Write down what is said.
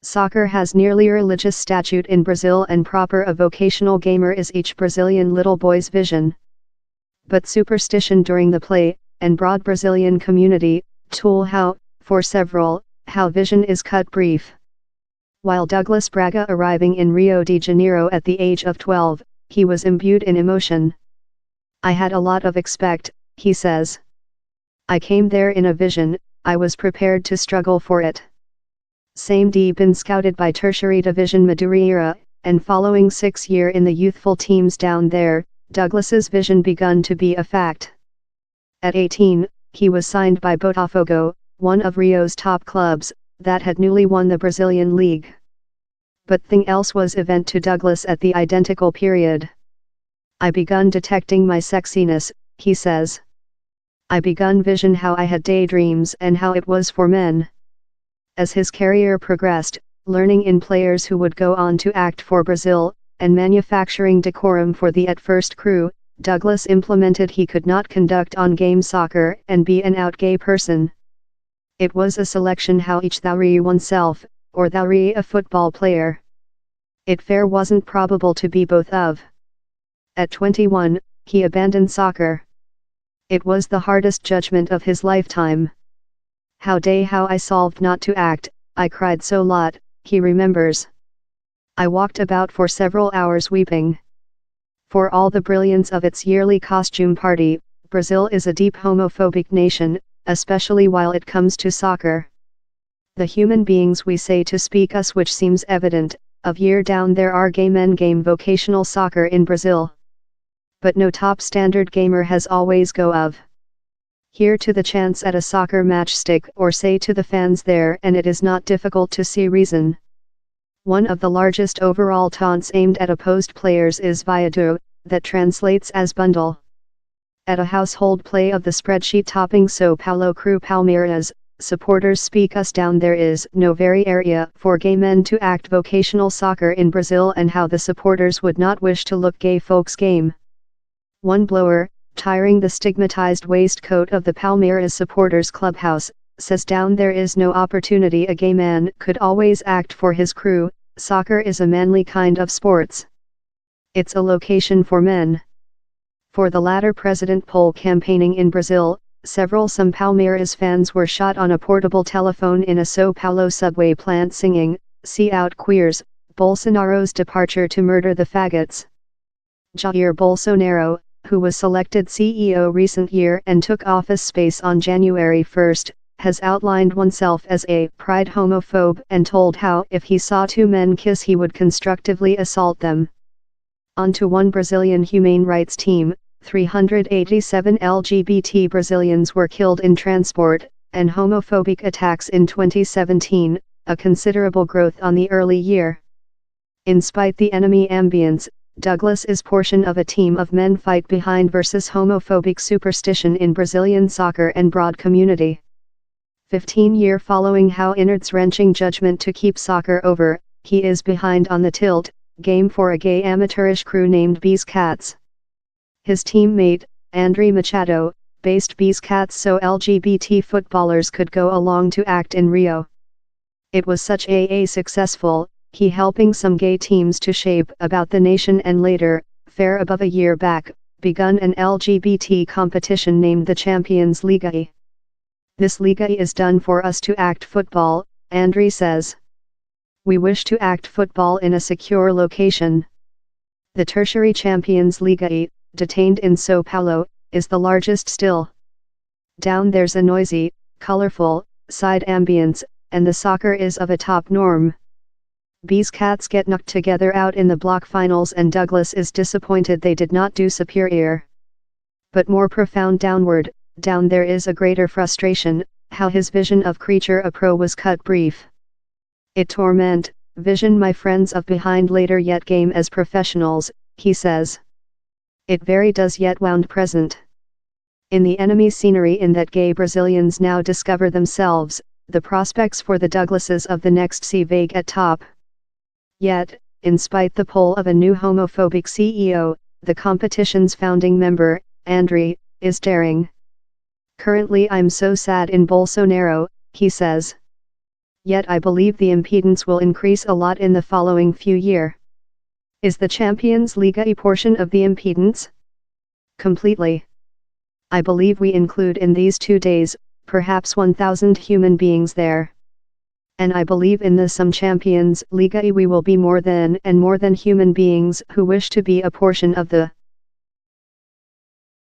Soccer has nearly religious statute in Brazil, and proper a vocational gamer is each Brazilian little boy's vision. But superstition during the play, and broad Brazilian community, tool how, for several, how vision is cut brief. While Douglas Braga arriving in Rio de Janeiro at the age of 12, he was imbued in emotion. I had a lot of expect, he says. I came there in a vision, I was prepared to struggle for it. Same D been scouted by Tertiary Division Madureira, and following 6 years in the youthful teams down there, Douglas's vision begun to be a fact. At 18, he was signed by Botafogo, one of Rio's top clubs, that had newly won the Brazilian League. But thing else was event to Douglas at the identical period. I begun detecting my sexiness, he says. I begun vision how I had daydreams and how it was for men. As his career progressed, learning in players who would go on to act for Brazil, and manufacturing decorum for the at first crew, Douglas implemented he could not conduct on-game soccer and be an out-gay person. It was a selection how each thou'ry oneself, or thou'ry a football player. It fair wasn't probable to be both of. At 21, he abandoned soccer. It was the hardest judgment of his lifetime. How I solved not to act, I cried so lot, he remembers. I walked about for several hours weeping. For all the brilliance of its yearly costume party, Brazil is a deep homophobic nation, especially while it comes to soccer. The human beings we say to speak us, which seems evident, of year down there are gay men game vocational soccer in Brazil. But no top standard gamer has always go of. Here to the chance at a soccer match stick or say to the fans there, and it is not difficult to see reason. One of the largest overall taunts aimed at opposed players is viado, that translates as bundle. At a household play of the spreadsheet topping São Paulo Cru Palmeiras, supporters speak us down there is no very area for gay men to act vocational soccer in Brazil, and how the supporters would not wish to look gay folks game. One blower, tiring the stigmatized waistcoat of the Palmeiras supporters clubhouse, says down there is no opportunity a gay man could always act for his crew, soccer is a manly kind of sports. It's a location for men. For the latter president poll campaigning in Brazil, some Palmeiras fans were shot on a portable telephone in a São Paulo subway plant singing, "See out queers, Bolsonaro's departure to murder the faggots." Jair Bolsonaro, who was selected CEO recent year and took office space on January 1, has outlined oneself as a pride homophobe and told how if he saw two men kiss he would constructively assault them. On to one Brazilian humane rights team, 387 LGBT Brazilians were killed in transport and homophobic attacks in 2017, a considerable growth on the early year. In spite the enemy ambience, Douglas is portion of a team of men fight behind versus homophobic superstition in Brazilian soccer and broad community. 15 year following how Innard's wrenching judgment to keep soccer over, he is behind on the tilt game for a gay amateurish crew named Bees Cats. His teammate, André Machado, based Bees Cats so LGBT footballers could go along to act in Rio. It was such a successful, he helping some gay teams to shape about the nation, and later, fair above a year back, begun an LGBT competition named the Champions League. This league is done for us to act football, André says. We wish to act football in a secure location. The Tertiary Champions League, detained in São Paulo, is the largest still. Down there's a noisy, colorful, side ambience, and the soccer is of a top norm. Bees Cats get knocked together out in the block finals, and Douglas is disappointed they did not do superior. But more profound downward, down there is a greater frustration, how his vision of creature a pro was cut brief. It torment, vision my friends of behind later yet game as professionals, he says. It very does yet wound present. In the enemy scenery in that gay Brazilians now discover themselves, the prospects for the Douglases of the next see vague at top. Yet, in spite the pull of a new homophobic CEO, the competition's founding member, André, is daring. Currently I'm so sad in Bolsonaro, he says. Yet I believe the impedance will increase a lot in the following few years. Is the Champions League a portion of the impedance? Completely. I believe we include in these 2 days, perhaps 1,000 human beings there. And I believe in the some Champions League we will be more than human beings who wish to be a portion of the